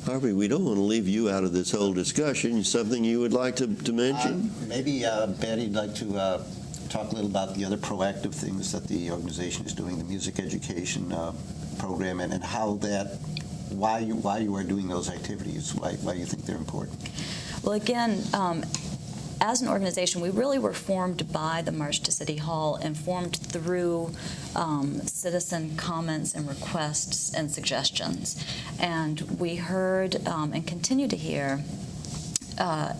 Harvey, we don't want to leave you out of this whole discussion. Something you would like to mention? Maybe Baty'd like to talk a little about the other proactive things that the organization is doing, the music education program, and how that, why you are doing those activities, why you think they're important. Well, again, as an organization, we really were formed by the March to City Hall and formed through citizen comments and requests and suggestions. And we heard and continue to hear a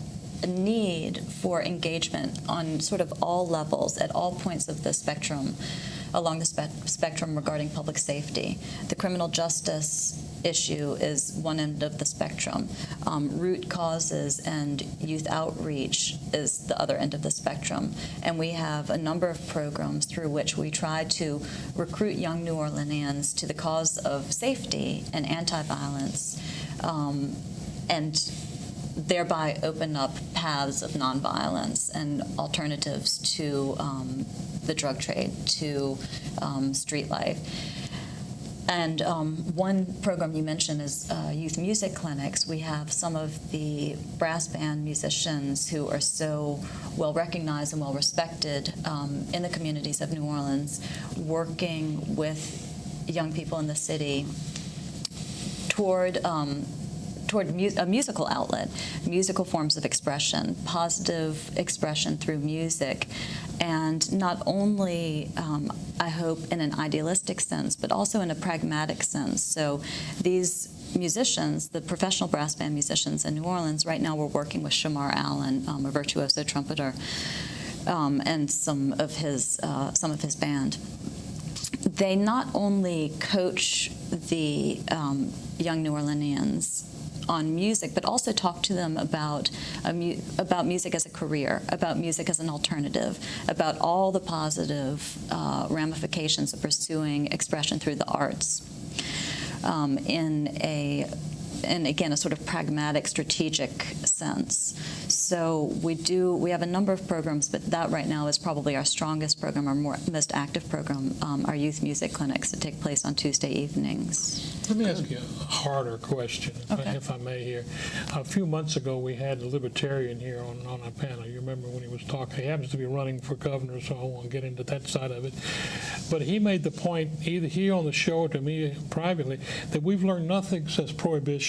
need for engagement on sort of all levels, at all points of the spectrum, along the spectrum regarding public safety. The criminal justice issue is one end of the spectrum. Root causes and youth outreach is the other end of the spectrum. And we have a number of programs through which we try to recruit young New Orleanians to the cause of safety and anti-violence, and thereby open up paths of nonviolence and alternatives to the drug trade, to street life. And one program you mentioned is youth music clinics. We have some of the brass band musicians who are so well recognized and well respected in the communities of New Orleans, working with young people in the city toward a musical outlet, musical forms of expression, positive expression through music, and not only, I hope, in an idealistic sense, but also in a pragmatic sense. So these musicians, the professional brass band musicians in New Orleans, right now we're working with Shamar Allen, a virtuoso trumpeter, and some of his band. They not only coach the young New Orleanians on music, but also talk to them about music as a career, about music as an alternative, about all the positive ramifications of pursuing expression through the arts in again, a sort of pragmatic, strategic sense. So we have a number of programs, but that right now is probably our strongest program, our most active program, our youth music clinics that take place on Tuesday evenings. Let me ask you a harder question, if I may here. A few months ago, we had a libertarian here on a panel. You remember when he was talking? He happens to be running for governor, so I won't get into that side of it. But he made the point, either here on the show or to me privately, that we've learned nothing since Prohibition.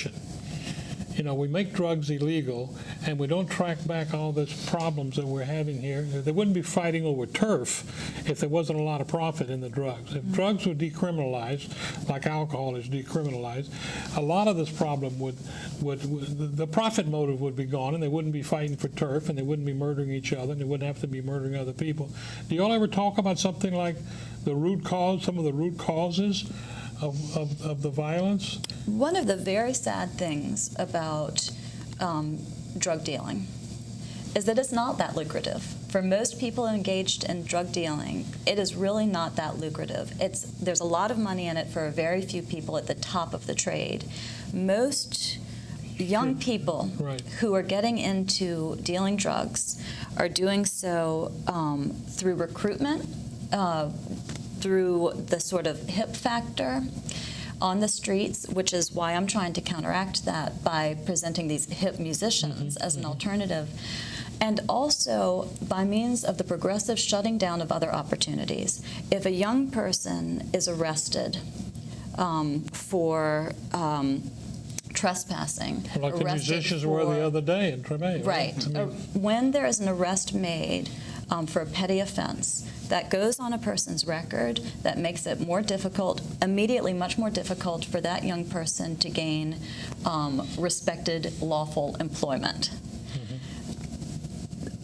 You know, we make drugs illegal, and we don't track back all these problems that we're having here. They wouldn't be fighting over turf if there wasn't a lot of profit in the drugs. If drugs were decriminalized, like alcohol is decriminalized, a lot of this problem the profit motive would be gone, and they wouldn't be fighting for turf, and they wouldn't be murdering each other, and they wouldn't have to be murdering other people. Do you all ever talk about something like the root cause, some of the root causes of the violence? One of the very sad things about drug dealing is that it's not that lucrative. For most people engaged in drug dealing, it is really not that lucrative. There's a lot of money in it for a very few people at the top of the trade. Most young people who are getting into dealing drugs are doing so through recruitment, through the sort of hip factor on the streets, which is why I'm trying to counteract that by presenting these hip musicians as an alternative, and also by means of the progressive shutting down of other opportunities. If a young person is arrested for trespassing, like the musicians were the other day in Tremaine. Right. When there is an arrest made for a petty offense, that goes on a person's record, that makes it more difficult, immediately much more difficult for that young person to gain respected lawful employment.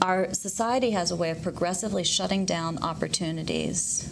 Our society has a way of progressively shutting down opportunities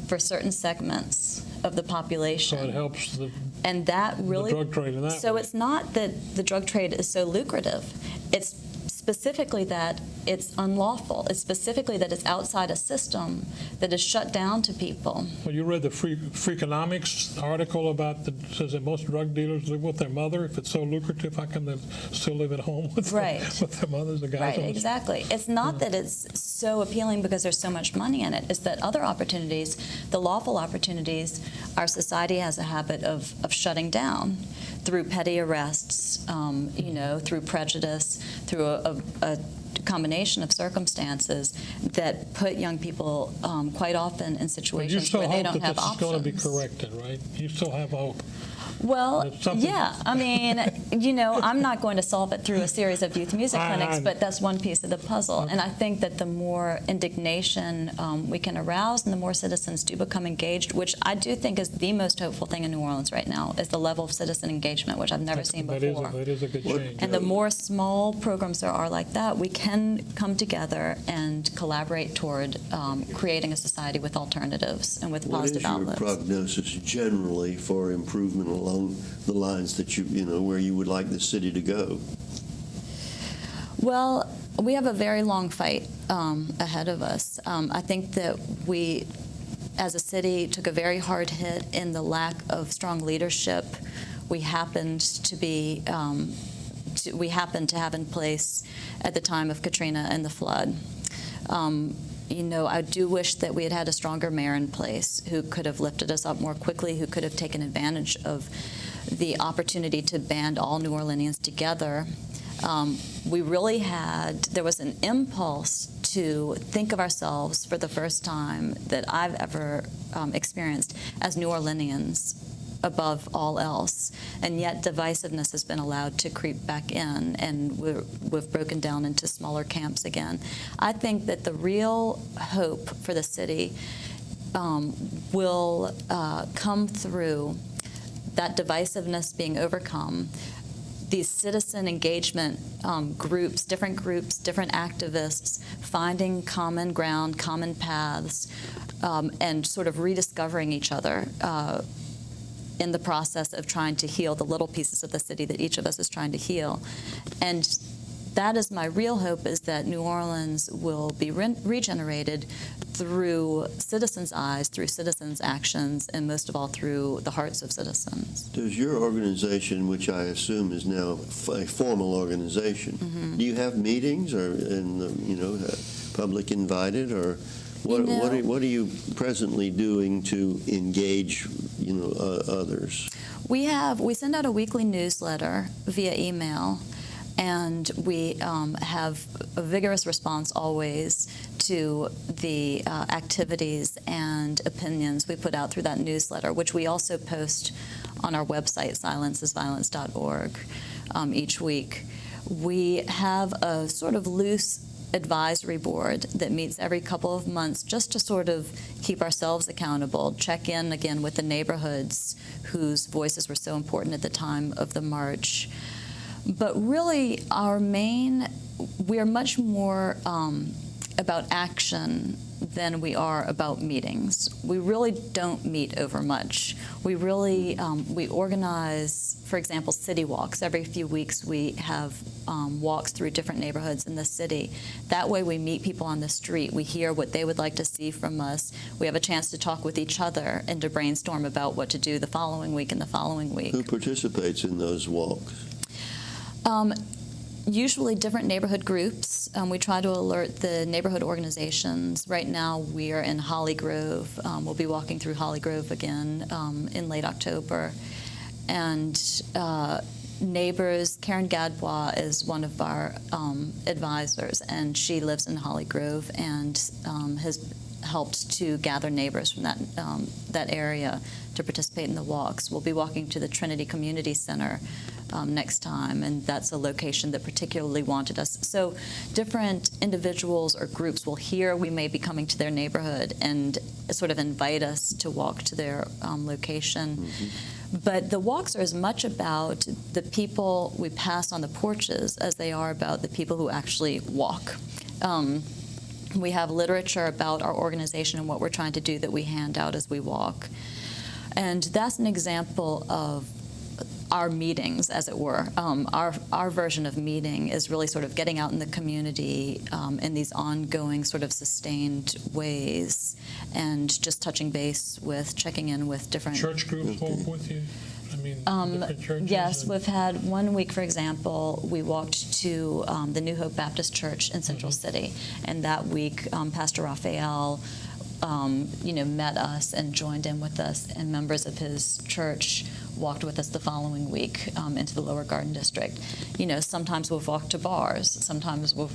for certain segments of the population. So it helps the drug trade in that way. It's not that the drug trade is so lucrative. It's specifically that it's unlawful. It's specifically that it's outside a system that is shut down to people. Well, you read the Freakonomics article about says that most drug dealers live with their mother. If it's so lucrative, how come they still live at home with their mothers? The guys. Right, exactly. It's not that it's so appealing because there's so much money in it. It's that other opportunities, the lawful opportunities, our society has a habit of shutting down through petty arrests, through prejudice, through a combination of circumstances that put young people quite often in situations where they don't have options. You still hope that this is going to be corrected, right? You still have hope. Well, yeah. I mean, I'm not going to solve it through a series of youth music clinics, but that's one piece of the puzzle. Okay. And I think that the more indignation we can arouse and the more citizens do become engaged, which I do think is the most hopeful thing in New Orleans right now, is the level of citizen engagement, which I've never seen before. That is a good change. And the more small programs there are like that, we can come together and collaborate toward creating a society with alternatives and with positive outlets. What is your prognosis generally for improvement along the lines that where you would like the city to go? Well, we have a very long fight ahead of us. I think that we, as a city, took a very hard hit in the lack of strong leadership we happened to have in place at the time of Katrina and the flood. I do wish that we had had a stronger mayor in place who could have lifted us up more quickly, who could have taken advantage of the opportunity to band all New Orleanians together. There was an impulse to think of ourselves for the first time that I've ever experienced as New Orleanians above all else, and yet divisiveness has been allowed to creep back in, and we've broken down into smaller camps again. I think that the real hope for the city will come through that divisiveness being overcome, these citizen engagement groups, different activists, finding common ground, common paths, and sort of rediscovering each other in the process of trying to heal the little pieces of the city that each of us is trying to heal. And that is my real hope, is that New Orleans will be regenerated through citizens' eyes, through citizens' actions, and most of all through the hearts of citizens. Does your organization, which I assume is now a formal organization, do you have meetings, or public invited, or what are you presently doing to engage others? We send out a weekly newsletter via email, and we have a vigorous response always to the activities and opinions we put out through that newsletter, which we also post on our website, silenceisviolence.org, each week. We have a sort of loose advisory board that meets every couple of months just to sort of keep ourselves accountable, check in again with the neighborhoods whose voices were so important at the time of the march. But really, we are much more about action than we are about meetings. We really don't meet over much. We really, we organize, for example, city walks. Every few weeks we have walks through different neighborhoods in the city. That way we meet people on the street. We hear what they would like to see from us. We have a chance to talk with each other and to brainstorm about what to do the following week and the following week. Who participates in those walks? Usually different neighborhood groups. We try to alert the neighborhood organizations. Right now we are in Holly Grove. We'll be walking through Holly Grove again in late October. And neighbors, Karen Gadbois is one of our advisors, and she lives in Holly Grove and has helped to gather neighbors from that area to participate in the walks. We'll be walking to the Trinity Community Center next time, and that's a location that particularly wanted us. So different individuals or groups will hear we may be coming to their neighborhood and sort of invite us to walk to their location. Mm-hmm. But the walks are as much about the people we pass on the porches as they are about the people who actually walk. We have literature about our organization and what we're trying to do that we hand out as we walk. And that's an example of our meetings, as it were. Our version of meeting is really sort of getting out in the community in these ongoing sort of sustained ways and just touching base with, checking in with different... Church groups walk with you? Different churches? Yes, we've had one week, for example, we walked to the New Hope Baptist Church in Central City, and that week Pastor Raphael met us and joined in with us, and members of his church walked with us the following week into the Lower Garden District. Sometimes we've walked to bars. Sometimes we've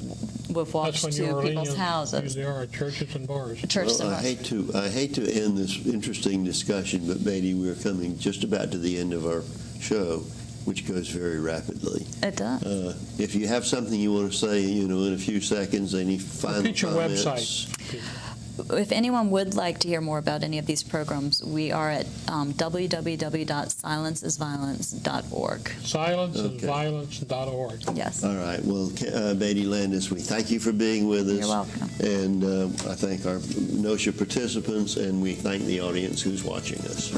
walked That's when to New Orleans people's houses. usually are churches and bars. Churches Well, and bars. I hate to end this interesting discussion, but Baty, we're coming just about to the end of our show, which goes very rapidly. It does. If you have something you want to say, in a few seconds, any final Repeat your comments? website. If anyone would like to hear more about any of these programs, we are at www.silenceisviolence.org. Silenceisviolence.org. Yes. All right. Well, Baty Landis, we thank you for being with us. You're welcome. And I thank our NOSHA participants, and we thank the audience who's watching us.